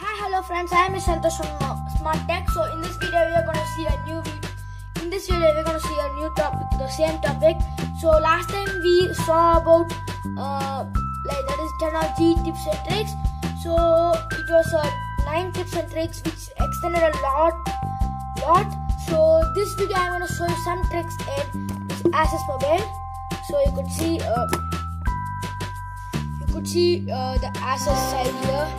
Hi, hello friends. I am Santhosh from Smarttech. So in this video, we are going to see a new video. In this video, we are going to see a new topic, the same topic. So last time we saw about that is technology tips and tricks. So it was 9 tips and tricks which extended a lot. So this video, I am going to show you some tricks in this Asus mobile. So you could see the Asus side here.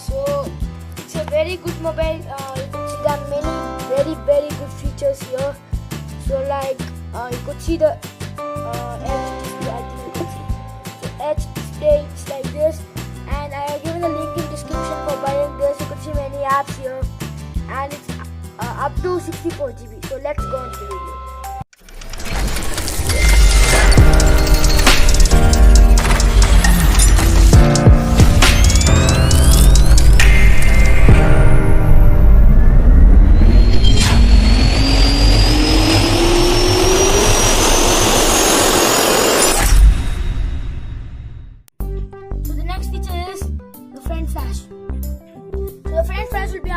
So it's a very good mobile. You could see there are many very good features here. So like you could see the edge display. I think you could see the edge display. It's like this, and I have given the link in description for buying this. You could see many apps here, and it's up to 64 GB. So let's go into the video.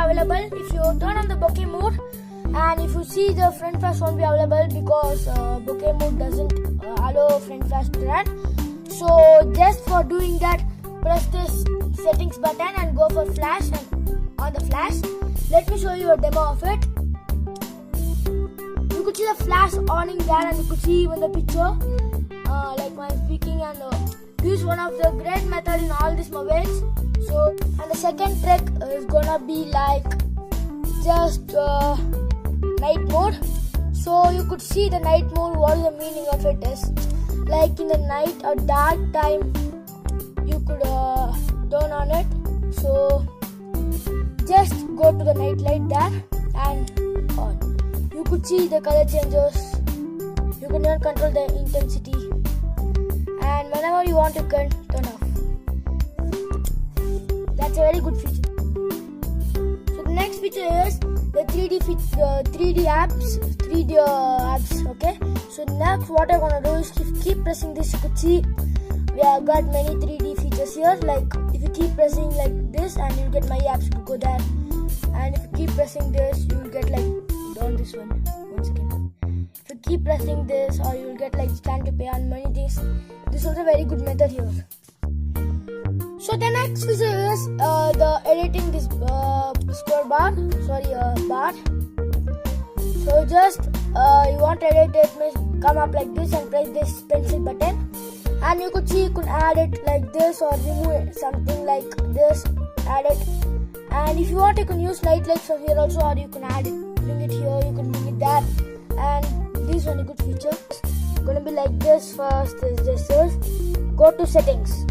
Available if you turn on the bokeh mode, and if you see the front flash won't be available because bokeh mode doesn't allow front flash to run. So just for doing that, press this settings button and go for flash, and on the flash let me show you a demo of it. You could see the flash on in there, and you could see even the picture like my speaking, and this is one of the great method in all these mobiles. So, and the second trick is gonna be like just night mode. So you could see the night mode. What is the meaning of it is like in the night or dark time you could turn on it. So just go to the night light there and on. You could see the color changes. You can even control the intensity, and whenever you want you can turn off. That's a very good feature. So the next feature is the 3D apps. Okay. So next, what I'm gonna do is keep pressing this. You could see we have got many 3D features here. Like if you keep pressing like this, and you'll get my apps to go there. And if you keep pressing this, you'll get like on this one. Once again, if you keep pressing this, or you'll get like stand to pay on many things. This is also a very good method here. So the next feature is the editing this bar. So just you want to edit it, means come up like this and press this pencil button, and you could see you could add it like this or remove it, something like this, add it. And if you want, you can use lights from here also, or you can add it, bring it here, you can bring it there. And this is one good feature. It's gonna be like this. First is this is go to settings.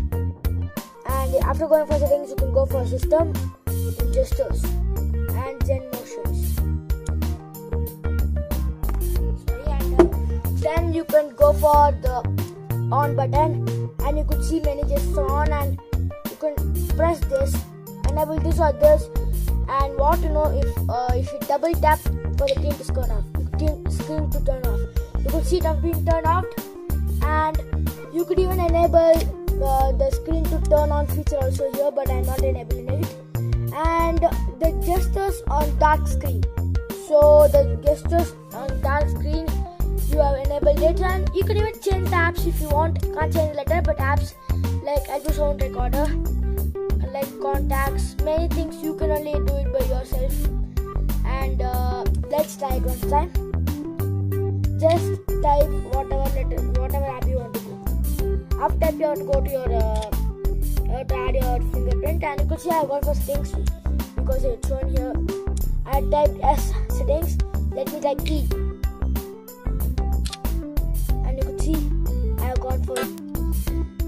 And after going for settings, you can go for system, gestures, and Zen motions. Then you can go for the on button, and you could see many gestures on, and you can press this, enable this or this. And want to know if you double tap for the screen to turn off, screen to turn off. You could see it being turned off, and you could even enable the screen to turn on feature also here, but I'm not enabling it. And the gestures on dark screen. So the gestures on dark screen, you have enabled it, and you can even change the apps if you want. Can't change the letter, but apps like ultrasound recorder, like contacts, many things you can only do it by yourself. And let's try it one time. Just type whatever app you want to go. After that, you have to go to your to add your fingerprint, and you can see I have gone for settings because it's shown here. I typed S settings. Let me type E, and you can see I have gone for it.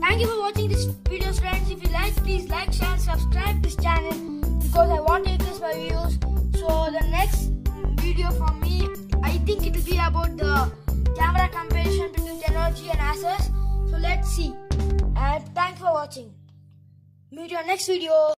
Thank you for watching this video, friends. If you like, please like, share, and subscribe this channel because I want to increase my views. So the next video from me, I think it will be about the camera comparison between technology and Asus. So let's see, and thanks for watching. Meet you in our next video.